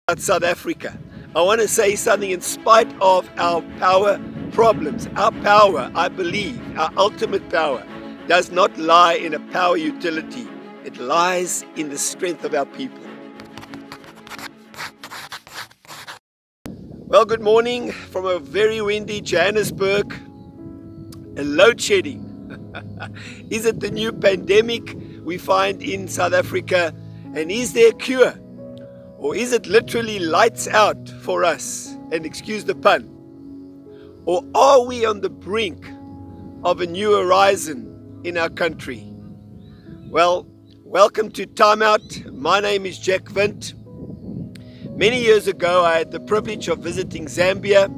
about South Africa. I want to say something in spite of our power problems. Our power, I believe, our ultimate power, does not lie in a power utility. It lies in the strength of our people. Well, good morning from a very windy Johannesburg. And load shedding. Is it the new pandemic we find in South Africa? And is there a cure? Or is it literally lights out for us? And excuse the pun. Or are we on the brink of a new horizon in our country? Well, welcome to Timeout. My name is Jack Windt. Many years ago, I had the privilege of visiting Zambia.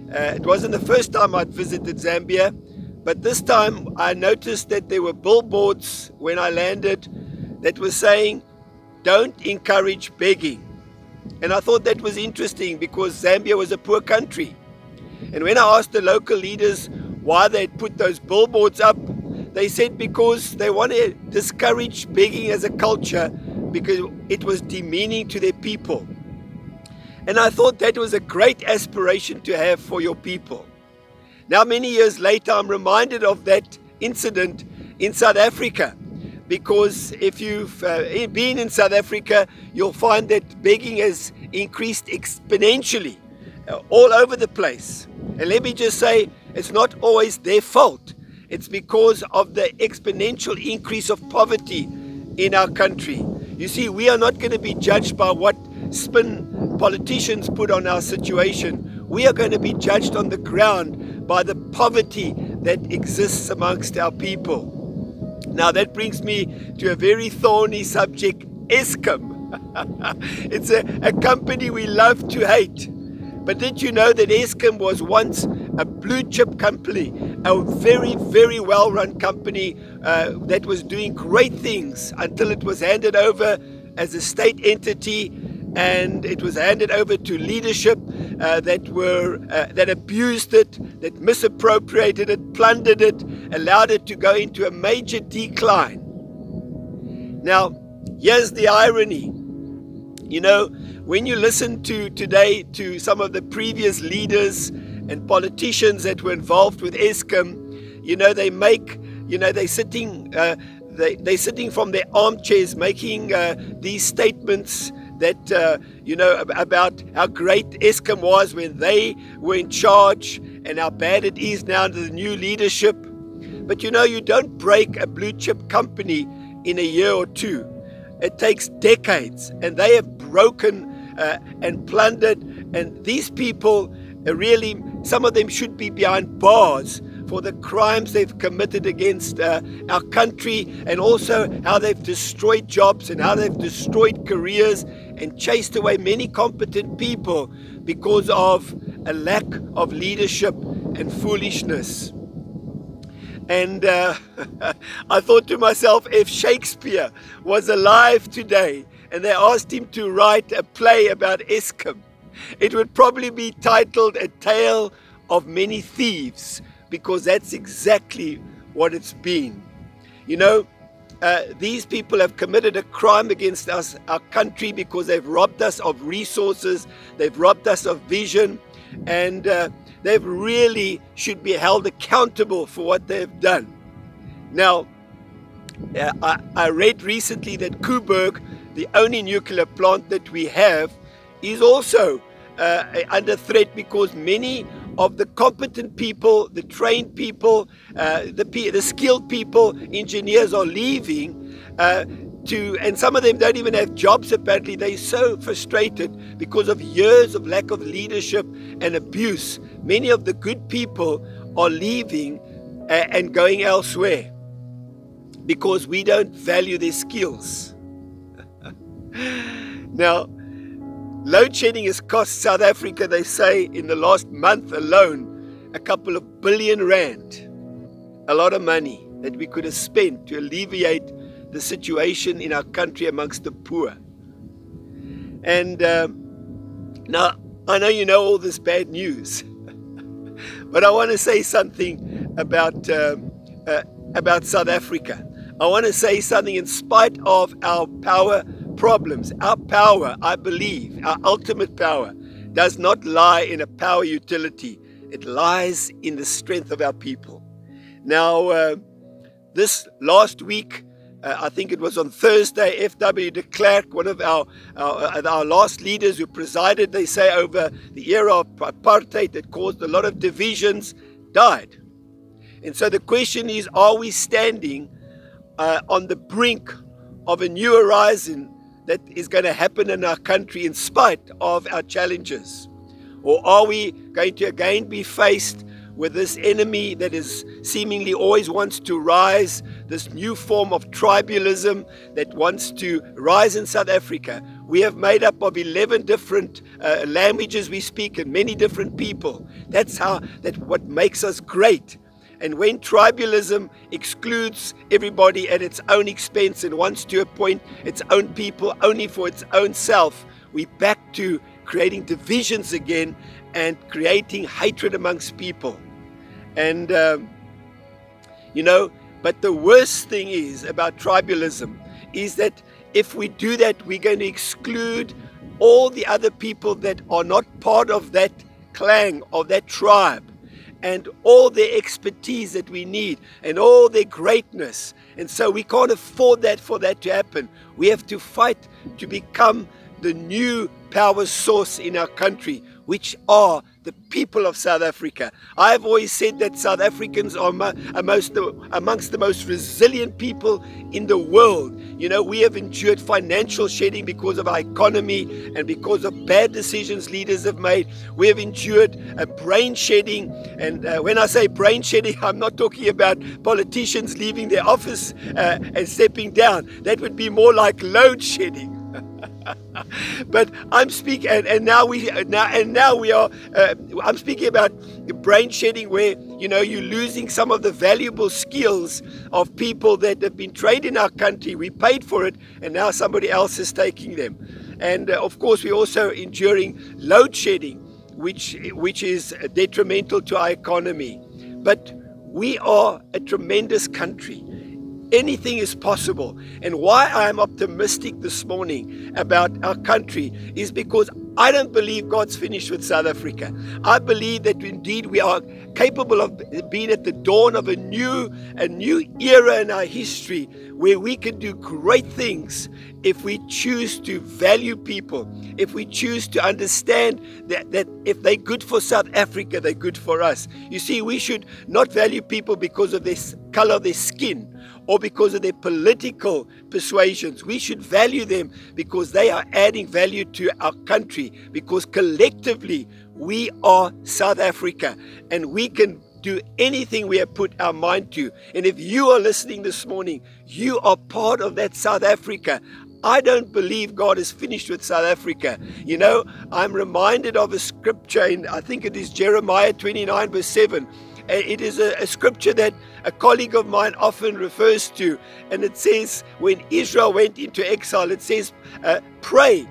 It wasn't the first time I'd visited Zambia, but this time I noticed that there were billboards when I landed that were saying, "Don't encourage begging." And I thought that was interesting because Zambia was a poor country. And when I asked the local leaders why they'd put those billboards up, they said because they want to discourage begging as a culture because it was demeaning to their people. And I thought that was a great aspiration to have for your people. Now, many years later, I'm reminded of that incident in South Africa. Because if you've been in South Africa, you'll find that begging has increased exponentially all over the place. And let me just say, it's not always their fault. It's because of the exponential increase of poverty in our country. You see, we are not going to be judged by what spin politicians put on our situation. We are going to be judged on the ground by the poverty that exists amongst our people. Now that brings me to a very thorny subject, ESKOM. It's a company we love to hate. But did you know that ESKOM was once a blue chip company, a very, very well-run company that was doing great things until it was handed over as a state entity, and it was handed over to leadership that abused it, that misappropriated it, plundered it, allowed it to go into a major decline. Now, here's the irony. You know, when you listen today to some of the previous leaders and politicians that were involved with ESKOM, you know, they're sitting from their armchairs making these statements that, about how great ESKOM was when they were in charge and how bad it is now under the new leadership. But you know, you don't break a blue chip company in a year or two. It takes decades, and they have broken and plundered, and these people really, some of them should be behind bars for the crimes they've committed against our country, and also how they've destroyed jobs and how they've destroyed careers and chased away many competent people because of a lack of leadership and foolishness. And I thought to myself, if Shakespeare was alive today and they asked him to write a play about ESKOM, it would probably be titled A Tale of Many Thieves, because that's exactly what it's been. You know, these people have committed a crime against us, our country, because they've robbed us of resources, they've robbed us of vision, and they really should be held accountable for what they've done. Now, I read recently that Koeberg, the only nuclear plant that we have, is also under threat because many of the competent people, the trained people, the skilled people, engineers are leaving and some of them don't even have jobs apparently. They're so frustrated because of years of lack of leadership and abuse. Many of the good people are leaving and going elsewhere because we don't value their skills. Now, load shedding has cost South Africa, they say, in the last month alone, a couple of billion rand. A lot of money that we could have spent to alleviate the situation in our country amongst the poor. And now, I know you know all this bad news, but I want to say something about South Africa. I want to say something in spite of our power problems, our power, I believe, our ultimate power, does not lie in a power utility. It lies in the strength of our people. Now, this last week, I think it was on Thursday, F.W. de Klerk, one of our last leaders who presided, they say, over the era of apartheid that caused a lot of divisions, died. And so the question is, are we standing on the brink of a new horizon that is going to happen in our country in spite of our challenges? Or are we going to again be faced with this enemy that is seemingly always wants to rise, this new form of tribalism that wants to rise in South Africa? We have made up of 11 different languages we speak and many different people. That's what makes us great. And when tribalism excludes everybody at its own expense and wants to appoint its own people only for its own self, we're back to creating divisions again and creating hatred amongst people. And, but the worst thing is about tribalism is that if we do that, we're going to exclude all the other people that are not part of that clan, of that tribe, and all their expertise that we need and all their greatness. And so we can't afford that for that to happen. We have to fight to become the new power source in our country, which are the people of South Africa. I've always said that South Africans are amongst the most resilient people in the world. You know, we have endured financial shedding because of our economy and because of bad decisions leaders have made. We have endured a brain shedding. And when I say brain shedding, I'm not talking about politicians leaving their office and stepping down. That would be more like load shedding. But I'm speaking, and now we are. I'm speaking about brain shedding, where you're losing some of the valuable skills of people that have been trained in our country. We paid for it, and now somebody else is taking them. And of course, we're also enduring load shedding, which is detrimental to our economy. But we are a tremendous country. Anything is possible. And why I am optimistic this morning about our country is because I don't believe God's finished with South Africa. I believe that indeed we are capable of being at the dawn of a new era in our history where we can do great things if we choose to value people, if we choose to understand that if they're good for South Africa, they're good for us. You see, we should not value people because of their color of their skin or because of their political persuasions. We should value them because they are adding value to our country, because collectively we are South Africa and we can do anything we have put our mind to. And if you are listening this morning, you are part of that South Africa. I don't believe God is finished with South Africa. I'm reminded of a scripture in, I think it is Jeremiah 29 verse 7. It is a scripture that a colleague of mine often refers to. And it says, when Israel went into exile, it says, pray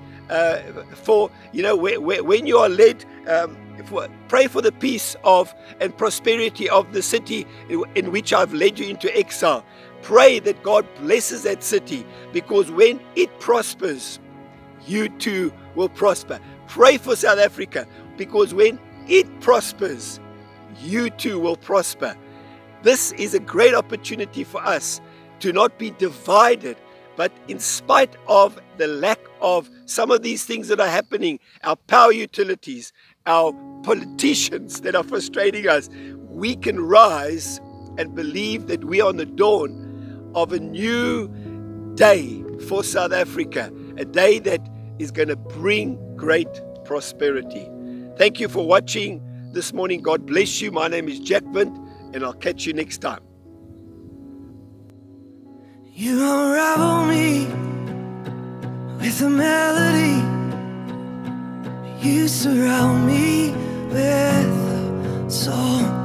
for, when you are led, pray for the peace and prosperity of the city in which I've led you into exile. Pray that God blesses that city, because when it prospers, you too will prosper. Pray for South Africa, because when it prospers, you too will prosper. This is a great opportunity for us to not be divided, but in spite of the lack of some of these things that are happening, our power utilities, our politicians that are frustrating us, we can rise and believe that we are on the dawn of a new day for South Africa, a day that is going to bring great prosperity. Thank you for watching this morning. God bless you. My name is Jack Windt, and I'll catch you next time. You unravel me with a melody. You surround me with a song.